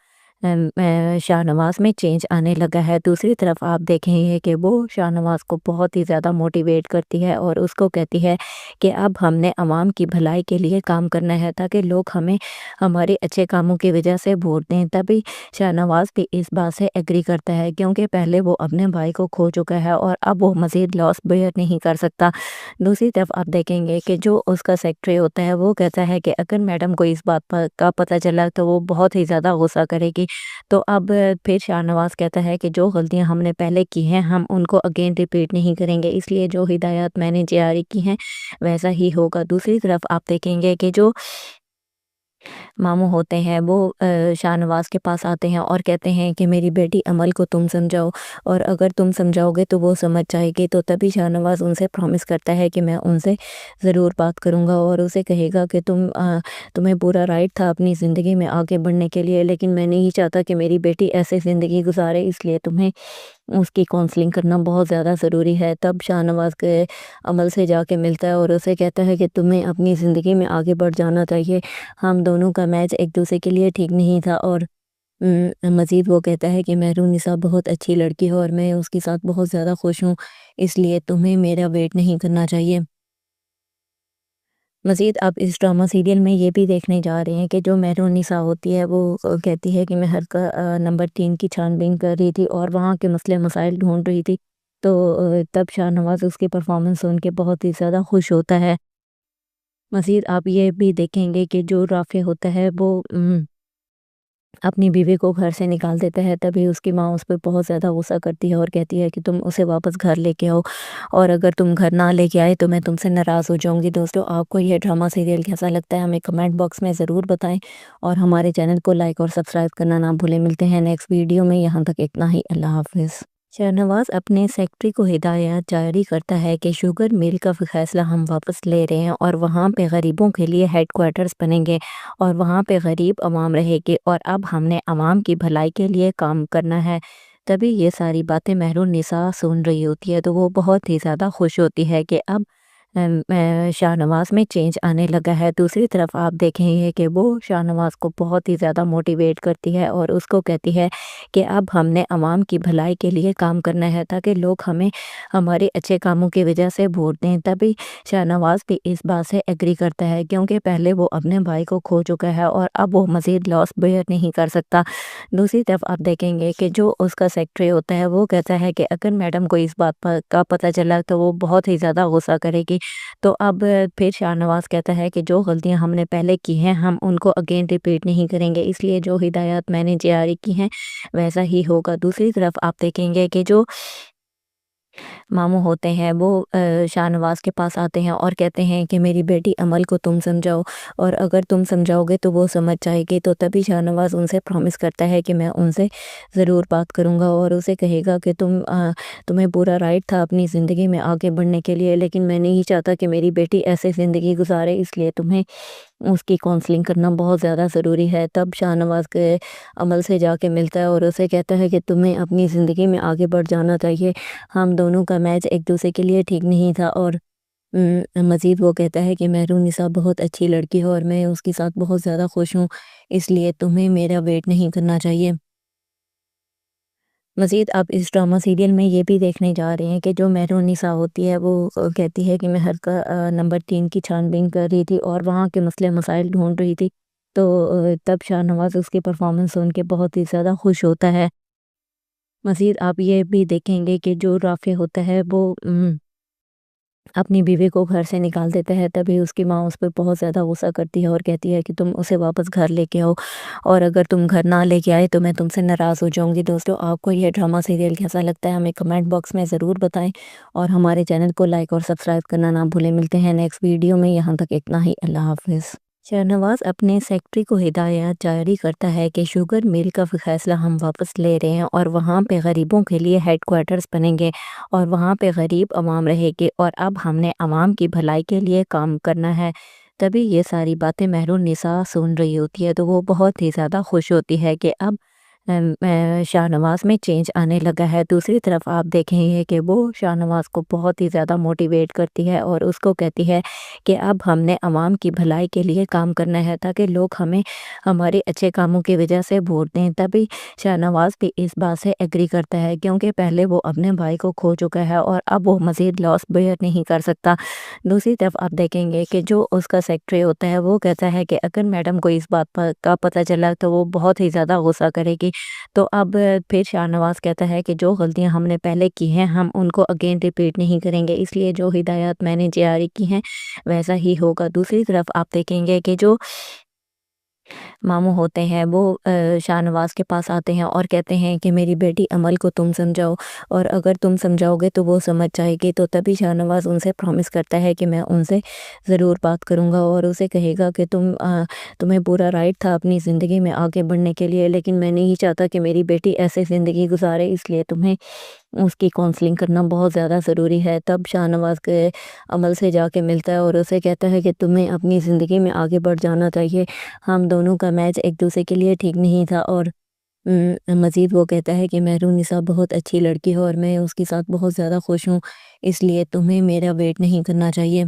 شاہنواز میں چینج آنے لگا ہے۔ دوسری طرف آپ دیکھیں گے کہ وہ شاہنواز کو بہت ہی زیادہ موٹیویٹ کرتی ہے اور اس کو کہتی ہے کہ اب ہم نے عوام کی بھلائی کے لیے کام کرنا ہے تاکہ لوگ ہمیں ہمارے اچھے کاموں کی وجہ سے ووٹ دیں۔ تبھی شاہنواز بھی اس بات سے ایگری کرتا ہے، کیونکہ پہلے وہ اپنے بھائی کو کھو چکا ہے اور اب وہ مزید لاس بیئر نہیں کر سکتا۔ دوسری طرف آپ دیکھیں گے کہ جو اس کا سیکرٹری ہوتا ہے وہ کہتا ہے کہ اگر میڈم کو اس بات کا پتہ چلا تو وہ بہت ہی زیادہ غصہ کرے گی۔ تو اب پھر شاہنواز کہتا ہے کہ جو غلطیاں ہم نے پہلے کی ہیں ہم ان کو اگین ریپیٹ نہیں کریں گے، اس لیے جو ہدایات میں نے جاری کی ہیں ویسا ہی ہوگا۔ دوسری طرف آپ دیکھیں گے کہ جو ماموں ہوتے ہیں وہ شاہنواز کے پاس آتے ہیں اور کہتے ہیں کہ میری بیٹی عمل کو تم سمجھاؤ، اور اگر تم سمجھاؤ گے تو وہ سمجھ جائے گی۔ تو تبھی شاہنواز ان سے پرومس کرتا ہے کہ میں ان سے ضرور بات کروں گا اور اسے کہے گا کہ تمہیں پورا رائٹ تھا اپنی زندگی میں آگے بڑھنے کے لیے، لیکن میں نہیں چاہتا کہ میری بیٹی ایسے زندگی گزارے، اس لیے تمہیں اس کی کونسلنگ کرنا بہت زیادہ ضروری ہے۔ تب شاہنواز کے عمل سے جا کے ملتا ہے اور اسے کہتا ہے کہ تمہیں اپنی زندگی میں آگے بڑھ جانا چاہیے، ہم دونوں کا میچ ایک دوسرے کے لیے ٹھیک نہیں تھا۔ اور مزید وہ کہتا ہے کہ مہرون نساء بہت اچھی لڑکی ہے اور میں اس کے ساتھ بہت زیادہ خوش ہوں، اس لیے تمہیں میرا ویٹ نہیں کرنا چاہیے۔ مزید اب اس ڈرامہ سیریل میں یہ بھی دیکھنے جا رہے ہیں کہ جو مہرون نساء ہوتی ہے وہ کہتی ہے کہ میں نمبر 3 کی چھان بین کر رہی تھی اور وہاں کے مسئلے مسائل ڈھونڈ رہی تھی، تو تب شاہنواز اس کی پرفارمنس سن کے بہت ہی زیادہ خوش ہوتا ہے۔ مزید آپ یہ بھی دیکھیں گے کہ جو رافع ہوتا ہے وہ اپنی بیوی کو گھر سے نکال دیتا ہے، تبھی اس کی ماں اس پہ بہت زیادہ غصہ کرتی ہے اور کہتی ہے کہ تم اسے واپس گھر لے کے آؤ، اور اگر تم گھر نہ لے کے آئے تو میں تم سے ناراض ہو جاؤں گی۔ دوستو، آپ کو یہ ڈرامہ سیریل کیسا لگتا ہے ہمیں کمنٹ باکس میں ضرور بتائیں، اور ہمارے چینل کو لائک اور سبسکرائب کرنا نہ بھولیں۔ ملتے ہیں نیکسٹ ویڈیو میں، یہاں تک اتنا ہی، اللہ حافظ۔ شاہنواز اپنے سیکرٹری کو ہدایات جاری کرتا ہے کہ شوگر مل کا فیصلہ ہم واپس لے رہے ہیں، اور وہاں پہ غریبوں کے لیے ہیڈ کوارٹرز بنیں گے، اور وہاں پہ غریب عوام رہے گی، اور اب ہم نے عوام کی بھلائی کے لیے کام کرنا ہے۔ تبھی یہ ساری باتیں مہرون نساء سن رہی ہوتی ہے تو وہ بہت ہی زیادہ خوش ہوتی ہے کہ اب شاہنواز میں چینج آنے لگا ہے۔ دوسری طرف آپ دیکھیں گے کہ وہ شاہنواز کو بہت ہی زیادہ موٹیویٹ کرتی ہے اور اس کو کہتی ہے کہ اب ہم نے عوام کی بھلائی کے لیے کام کرنا ہے تاکہ لوگ ہمیں ہمارے اچھے کاموں کی وجہ سے ووٹ دیں۔ تبھی شاہنواز بھی اس بات سے ایگری کرتا ہے، کیونکہ پہلے وہ اپنے بھائی کو کھو چکا ہے اور اب وہ مزید لاس بیئر نہیں کر سکتا۔ دوسری طرف آپ دیکھیں گے کہ جو اس کا سیکرٹری ہوتا ہے وہ کہتا ہے کہ اگر میڈم کو اس بات کا پتہ چلا تو وہ بہت ہی زیادہ غصہ کرے گی۔ تو اب پھر شاہنواز کہتا ہے کہ جو غلطیاں ہم نے پہلے کی ہیں ہم ان کو اگین ریپیٹ نہیں کریں گے، اس لیے جو ہدایات میں نے جاری کی ہیں ویسا ہی ہوگا۔ دوسری طرف آپ دیکھیں گے کہ جو ماموں ہوتے ہیں وہ شاہنواز کے پاس آتے ہیں اور کہتے ہیں کہ میری بیٹی عمل کو تم سمجھاؤ، اور اگر تم سمجھاؤ گے تو وہ سمجھ جائے گی۔ تو تبھی شاہنواز ان سے پرومس کرتا ہے کہ میں ان سے ضرور بات کروں گا اور اسے کہے گا کہ تمہیں پورا رائٹ تھا اپنی زندگی میں آگے بڑھنے کے لیے، لیکن میں نہیں چاہتا کہ میری بیٹی ایسے زندگی گزارے، اس لیے تمہیں اس کی کونسلنگ کرنا بہت زیادہ ضروری ہے۔ تب شاہنواز کے عمل سے جا کے ملتا ہے اور اسے کہتا ہے کہ تمہیں اپنی زندگی میں آگے بڑھ جانا چاہیے، ہم دونوں کا میچ ایک دوسرے کے لیے ٹھیک نہیں تھا۔ اور مزید وہ کہتا ہے کہ مہرون نساء بہت اچھی لڑکی ہے اور میں اس کے ساتھ بہت زیادہ خوش ہوں، اس لیے تمہیں میرا ویٹ نہیں کرنا چاہیے۔ مزید اب اس ڈرامہ سیریل میں یہ بھی دیکھنے جا رہے ہیں کہ جو مہرون نساء ہوتی ہے وہ کہتی ہے کہ میں نمبر 3 کی چھان بین کر رہی تھی اور وہاں کے مسئلے مسائل ڈھونڈ رہی تھی، تو تب شاہنواز اس کی پرفارمنس سن کے بہت ہی زیادہ خوش ہوتا ہے۔ مزید آپ یہ بھی دیکھیں گے کہ جو رافع ہوتا ہے وہ اپنی بیوی کو گھر سے نکال دیتا ہے، تبھی اس کی ماں اس پہ بہت زیادہ غصہ کرتی ہے اور کہتی ہے کہ تم اسے واپس گھر لے کے آؤ، اور اگر تم گھر نہ لے کے آئے تو میں تم سے ناراض ہو جاؤں گی۔ دوستو، آپ کو یہ ڈرامہ سیریل کیسا لگتا ہے ہمیں کمنٹ باکس میں ضرور بتائیں، اور ہمارے چینل کو لائک اور سبسکرائب کرنا نہ بھولیں۔ ملتے ہیں نیکسٹ ویڈیو میں، یہاں تک اتنا ہی، اللہ حافظ۔ شاہنواز اپنے سیکرٹری کو ہدایات جاری کرتا ہے کہ شوگر مل کا فیصلہ ہم واپس لے رہے ہیں، اور وہاں پہ غریبوں کے لیے ہیڈ کوارٹرز بنیں گے، اور وہاں پہ غریب عوام رہے گی، اور اب ہم نے عوام کی بھلائی کے لیے کام کرنا ہے۔ تبھی یہ ساری باتیں مہرالنساء سن رہی ہوتی ہے تو وہ بہت ہی زیادہ خوش ہوتی ہے کہ اب شاہنواز میں چینج آنے لگا ہے۔ دوسری طرف آپ دیکھیں گے کہ وہ شاہنواز کو بہت ہی زیادہ موٹیویٹ کرتی ہے اور اس کو کہتی ہے کہ اب ہم نے عوام کی بھلائی کے لیے کام کرنا ہے تاکہ لوگ ہمیں ہمارے اچھے کاموں کی وجہ سے ووٹ دیں۔ تبھی شاہنواز بھی اس بات سے ایگری کرتا ہے، کیونکہ پہلے وہ اپنے بھائی کو کھو چکا ہے اور اب وہ مزید لاس بیئر نہیں کر سکتا۔ دوسری طرف آپ دیکھیں گے کہ جو اس کا سیکرٹری ہوتا ہے وہ کہتا ہے کہ اگر میڈم کو اس بات کا پتہ چلا تو وہ بہت ہی زیادہ غصہ کرے گی۔ تو اب پھر شاہنواز کہتا ہے کہ جو غلطیاں ہم نے پہلے کی ہیں ہم ان کو اگین ریپیٹ نہیں کریں گے، اس لیے جو ہدایات میں نے جاری کی ہیں ویسا ہی ہوگا۔ دوسری طرف آپ دیکھیں گے کہ جو ماموں ہوتے ہیں وہ شاہنواز کے پاس آتے ہیں اور کہتے ہیں کہ میری بیٹی عمل کو تم سمجھاؤ، اور اگر تم سمجھاؤ گے تو وہ سمجھ جائے گی۔ تو تبھی شاہنواز ان سے پرومس کرتا ہے کہ میں ان سے ضرور بات کروں گا اور اسے کہے گا کہ تمہیں پورا رائٹ تھا اپنی زندگی میں آگے بڑھنے کے لیے، لیکن میں نہیں چاہتا کہ میری بیٹی ایسے زندگی گزارے، اس لیے تمہیں اس کی کونسلنگ کرنا بہت زیادہ ضروری ہے۔ تب شاہنواز کے عمل سے جا کے ملتا ہے اور اسے کہتا ہے کہ تمہیں اپنی زندگی میں آگے بڑھ جانا چاہیے، ہم دونوں کا میچ ایک دوسرے کے لیے ٹھیک نہیں تھا۔ اور مزید وہ کہتا ہے کہ مہرالنساء بہت اچھی لڑکی ہے اور میں اس کے ساتھ بہت زیادہ خوش ہوں، اس لیے تمہیں میرا ویٹ نہیں کرنا چاہیے۔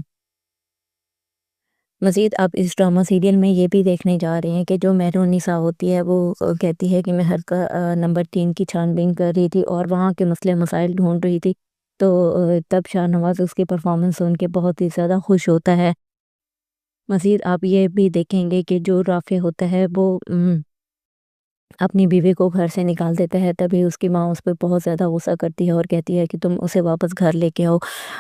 مزید آپ اس ڈرامہ سیریل میں یہ بھی دیکھنے جا رہے ہیں کہ جو مہرالنساء ہوتی ہے وہ کہتی ہے کہ میں ہر کا نمبر 3 کی چھان بین کر رہی تھی اور وہاں کے مسئلے مسائل ڈھونڈ رہی تھی، تو تب شاہنواز اس کی پرفارمنس سن کے بہت ہی زیادہ خوش ہوتا ہے۔ مزید آپ یہ بھی دیکھیں گے کہ جو رافع ہوتا ہے وہ اپنی بیوی کو گھر سے نکال دیتا ہے، تبھی اس کی ماں اس پہ بہت زیادہ غصہ کرتی ہے اور کہتی ہے کہ تم اسے واپس گھر لے کے آؤ،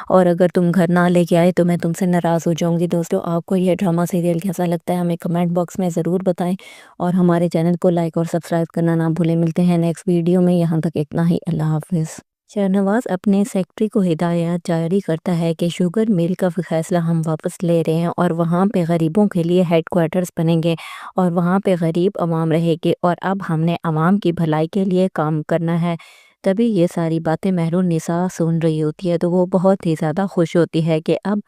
اور اگر تم گھر نہ لے کے آئے تو میں تم سے ناراض ہو جاؤں گی۔ دوستو، آپ کو یہ ڈرامہ سیریل کیسا لگتا ہے ہمیں کمنٹ باکس میں ضرور بتائیں، اور ہمارے چینل کو لائک اور سبسکرائب کرنا نہ بھولیں۔ ملتے ہیں نیکسٹ ویڈیو میں، یہاں تک اتنا ہی، اللہ حافظ۔ شاہنواز اپنے سیکرٹری کو ہدایات جاری کرتا ہے کہ شوگر مل کا فیصلہ ہم واپس لے رہے ہیں، اور وہاں پہ غریبوں کے لیے ہیڈ کوارٹرز بنیں گے، اور وہاں پہ غریب عوام رہے گی، اور اب ہم نے عوام کی بھلائی کے لیے کام کرنا ہے۔ تبھی یہ ساری باتیں مہرالنساء سن رہی ہوتی ہے تو وہ بہت ہی زیادہ خوش ہوتی ہے کہ اب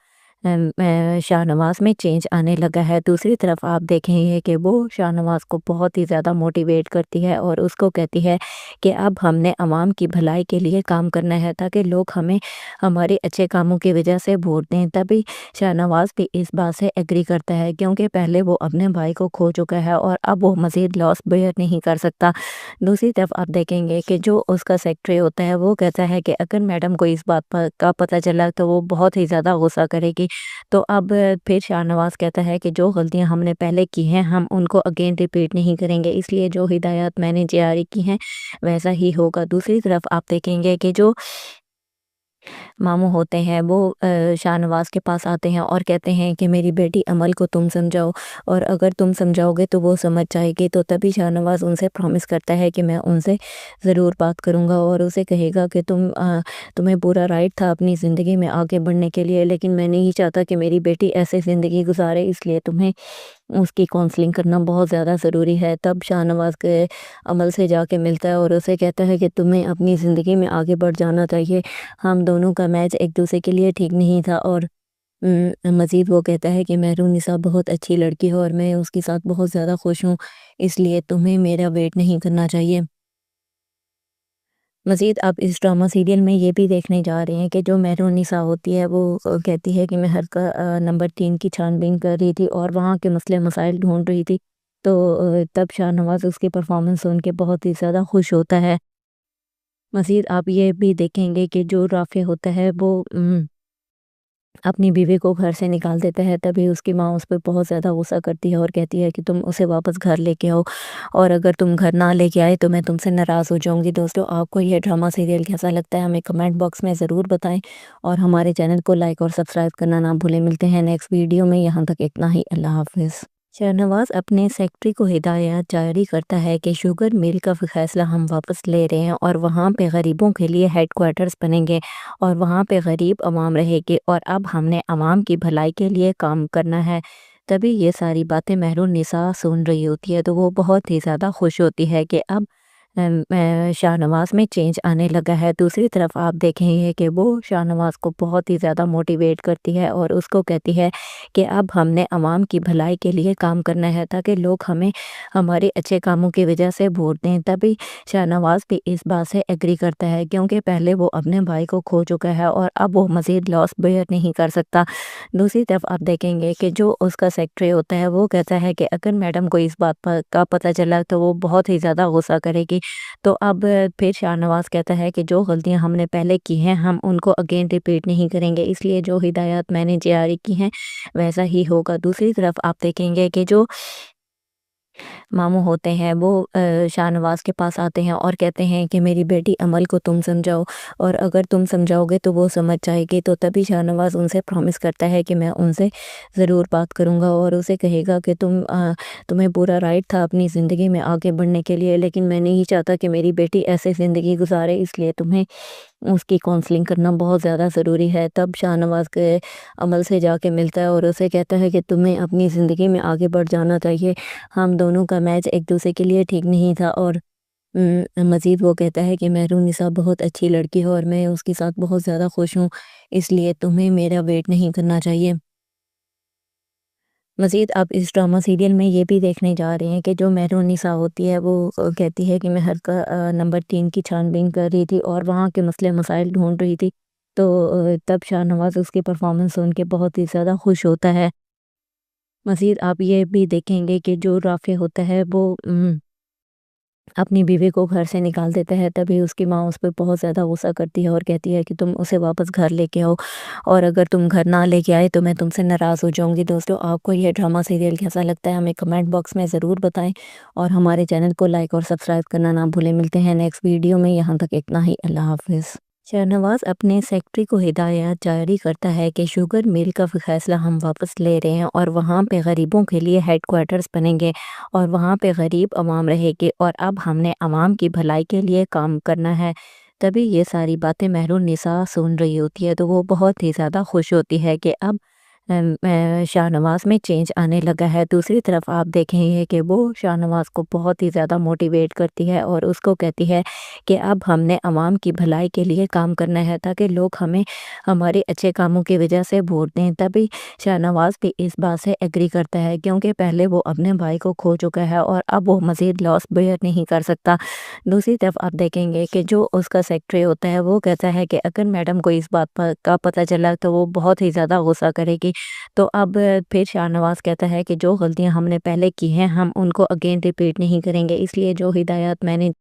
شاہنواز میں چینج آنے لگا ہے۔ دوسری طرف آپ دیکھیں گے کہ وہ شاہنواز کو بہت ہی زیادہ موٹیویٹ کرتی ہے اور اس کو کہتی ہے کہ اب ہم نے عوام کی بھلائی کے لیے کام کرنا ہے تاکہ لوگ ہمیں ہمارے اچھے کاموں کی وجہ سے ووٹ دیں۔ تبھی شاہنواز بھی اس بات سے ایگری کرتا ہے، کیونکہ پہلے وہ اپنے بھائی کو کھو چکا ہے اور اب وہ مزید لاس بیئر نہیں کر سکتا۔ دوسری طرف آپ دیکھیں گے کہ جو اس کا سیکرٹری ہوتا ہے وہ کہتا ہے کہ اگر میڈم کو اس بات کا پتہ چلا تو وہ بہت ہی زیادہ غصہ کرے گی۔ تو اب پھر شاہنواز کہتا ہے کہ جو غلطیاں ہم نے پہلے کی ہیں ہم ان کو اگین ریپیٹ نہیں کریں گے، اس لیے جو ہدایات میں نے جاری کی ہیں ویسا ہی ہوگا۔ دوسری طرف آپ دیکھیں گے کہ جو ماموں ہوتے ہیں وہ شاہنواز کے پاس آتے ہیں اور کہتے ہیں کہ میری بیٹی عمل کو تم سمجھاؤ، اور اگر تم سمجھاؤ گے تو وہ سمجھ جائے گی۔ تو تبھی شاہنواز ان سے پرومس کرتا ہے کہ میں ان سے ضرور بات کروں گا اور اسے کہے گا کہ تمہیں پورا رائٹ تھا اپنی زندگی میں آگے بڑھنے کے لیے، لیکن میں نہیں چاہتا کہ میری بیٹی ایسے زندگی گزارے، اس لیے تمہیں اس کی کونسلنگ کرنا بہت زیادہ ضروری ہے۔ تب شاہنواز کے عمل سے جا کے ملتا ہے اور اسے کہتا ہے کہ تمہیں اپنی زندگی میں آگے بڑھ جانا چاہیے، ہم دونوں کا میچ ایک دوسرے کے لیے ٹھیک نہیں تھا۔ اور مزید وہ کہتا ہے کہ مہرالنساء بہت اچھی لڑکی ہے اور میں اس کے ساتھ بہت زیادہ خوش ہوں، اس لیے تمہیں میرا ویٹ نہیں کرنا چاہیے۔ مزید آپ اس ڈرامہ سیریل میں یہ بھی دیکھنے جا رہے ہیں کہ جو مہرالنساء ہوتی ہے وہ کہتی ہے کہ میں ہر کا نمبر 3 کی چھان بین کر رہی تھی اور وہاں کے مسئلے مسائل ڈھونڈ رہی تھی، تو تب شاہنواز اس کی پرفارمنس سن کے بہت ہی زیادہ خوش ہوتا ہے۔ مزید آپ یہ بھی دیکھیں گے کہ جو رافع ہوتا ہے وہ اپنی بیوی کو گھر سے نکال دیتا ہے، تبھی اس کی ماں اس پہ بہت زیادہ غصہ کرتی ہے اور کہتی ہے کہ تم اسے واپس گھر لے کے آؤ، اور اگر تم گھر نہ لے کے آئے تو میں تم سے ناراض ہو جاؤں گی۔ دوستو، آپ کو یہ ڈرامہ سیریل کیسا لگتا ہے ہمیں کمنٹ باکس میں ضرور بتائیں، اور ہمارے چینل کو لائک اور سبسکرائب کرنا نہ بھولیں۔ ملتے ہیں نیکسٹ ویڈیو میں، یہاں تک اتنا ہی، اللہ حافظ۔ شاہنواز اپنے سیکرٹری کو ہدایات جاری کرتا ہے کہ شوگر مل کا فیصلہ ہم واپس لے رہے ہیں، اور وہاں پہ غریبوں کے لیے ہیڈ کوارٹرز بنیں گے، اور وہاں پہ غریب عوام رہے گی، اور اب ہم نے عوام کی بھلائی کے لیے کام کرنا ہے۔ تبھی یہ ساری باتیں مہرون نساء سن رہی ہوتی ہے تو وہ بہت ہی زیادہ خوش ہوتی ہے کہ اب شاہنواز میں چینج آنے لگا ہے۔ دوسری طرف آپ دیکھیں گے کہ وہ شاہنواز کو بہت ہی زیادہ موٹیویٹ کرتی ہے اور اس کو کہتی ہے کہ اب ہم نے عوام کی بھلائی کے لیے کام کرنا ہے تاکہ لوگ ہمیں ہمارے اچھے کاموں کی وجہ سے ووٹ دیں۔ تبھی شاہنواز بھی اس بات سے ایگری کرتا ہے، کیونکہ پہلے وہ اپنے بھائی کو کھو چکا ہے اور اب وہ مزید لاس بیئر نہیں کر سکتا۔ دوسری طرف آپ دیکھیں گے کہ جو اس کا سیکرٹری ہوتا ہے وہ کہتا ہے کہ اگر میڈم کو اس بات کا پتہ چلا تو وہ بہت ہی زیادہ غصہ کرے گی۔ تو اب پھر شاہنواز کہتا ہے کہ جو غلطیاں ہم نے پہلے کی ہیں ہم ان کو اگین ریپیٹ نہیں کریں گے، اس لیے جو ہدایات میں نے جاری کی ہیں ویسا ہی ہوگا۔ دوسری طرف آپ دیکھیں گے کہ جو ماموں ہوتے ہیں وہ شاہنواز کے پاس آتے ہیں اور کہتے ہیں کہ میری بیٹی عمل کو تم سمجھاؤ، اور اگر تم سمجھاؤ گے تو وہ سمجھ جائے گی۔ تو تبھی شاہنواز ان سے پرومس کرتا ہے کہ میں ان سے ضرور بات کروں گا اور اسے کہے گا کہ تمہیں پورا رائٹ تھا اپنی زندگی میں آگے بڑھنے کے لیے، لیکن میں نہیں چاہتا کہ میری بیٹی ایسے زندگی گزارے، اس لیے تمہیں اس کی کونسلنگ کرنا بہت زیادہ ضروری ہے۔ تب شاہنواز کے عمل سے جا کے ملتا ہے اور اسے کہتا ہے کہ تمہیں اپنی زندگی میں آگے بڑھ جانا چاہیے، ہم دونوں کا میچ ایک دوسرے کے لیے ٹھیک نہیں تھا۔ اور مزید وہ کہتا ہے کہ مہرون نساء بہت اچھی لڑکی ہے اور میں اس کے ساتھ بہت زیادہ خوش ہوں، اس لیے تمہیں میرا ویٹ نہیں کرنا چاہیے۔ مزید آپ اس ڈرامہ سیریل میں یہ بھی دیکھنے جا رہے ہیں کہ جو مہرون نساء ہوتی ہے وہ کہتی ہے کہ میں حلقہ نمبر 3 کی چھان بین کر رہی تھی اور وہاں کے مسئلے مسائل ڈھونڈ رہی تھی، تو تب شاہنواز اس کی پرفارمنس سن کے بہت ہی زیادہ خوش ہوتا ہے۔ مزید آپ یہ بھی دیکھیں گے کہ جو رافع ہوتا ہے وہ اپنی بیوی کو گھر سے نکال دیتا ہے، تبھی اس کی ماں اس پہ بہت زیادہ غصہ کرتی ہے اور کہتی ہے کہ تم اسے واپس گھر لے کے آؤ، اور اگر تم گھر نہ لے کے آئے تو میں تم سے ناراض ہو جاؤں گی۔ دوستو، آپ کو یہ ڈرامہ سیریل کیسا لگتا ہے ہمیں کمنٹ باکس میں ضرور بتائیں، اور ہمارے چینل کو لائک اور سبسکرائب کرنا نہ بھولیں۔ ملتے ہیں نیکسٹ ویڈیو میں، یہاں تک اتنا ہی، اللہ حافظ۔ شاہنواز اپنے سیکرٹری کو ہدایات جاری کرتا ہے کہ شوگر مل کا فیصلہ ہم واپس لے رہے ہیں، اور وہاں پہ غریبوں کے لیے ہیڈ کوارٹرز بنیں گے، اور وہاں پہ غریب عوام رہے گی، اور اب ہم نے عوام کی بھلائی کے لیے کام کرنا ہے۔ تبھی یہ ساری باتیں مہرون نساء سن رہی ہوتی ہے تو وہ بہت ہی زیادہ خوش ہوتی ہے کہ اب شاہنواز میں چینج آنے لگا ہے۔ دوسری طرف آپ دیکھیں گے کہ وہ شاہنواز کو بہت ہی زیادہ موٹیویٹ کرتی ہے اور اس کو کہتی ہے کہ اب ہم نے عوام کی بھلائی کے لیے کام کرنا ہے تاکہ لوگ ہمیں ہمارے اچھے کاموں کی وجہ سے ووٹ دیں۔ تبھی شاہنواز بھی اس بات سے ایگری کرتا ہے، کیونکہ پہلے وہ اپنے بھائی کو کھو چکا ہے اور اب وہ مزید لاس بیئر نہیں کر سکتا۔ دوسری طرف آپ دیکھیں گے کہ جو اس کا سیکرٹری ہوتا ہے وہ کہتا ہے کہ اگر میڈم کو اس بات کا پتہ چلا تو وہ بہت ہی زیادہ غصہ کرے گی۔ تو اب پھر شاہنواز کہتا ہے کہ جو غلطیاں ہم نے پہلے کی ہیں ہم ان کو اگین ریپیٹ نہیں کریں گے، اس لیے جو ہدایات میں نے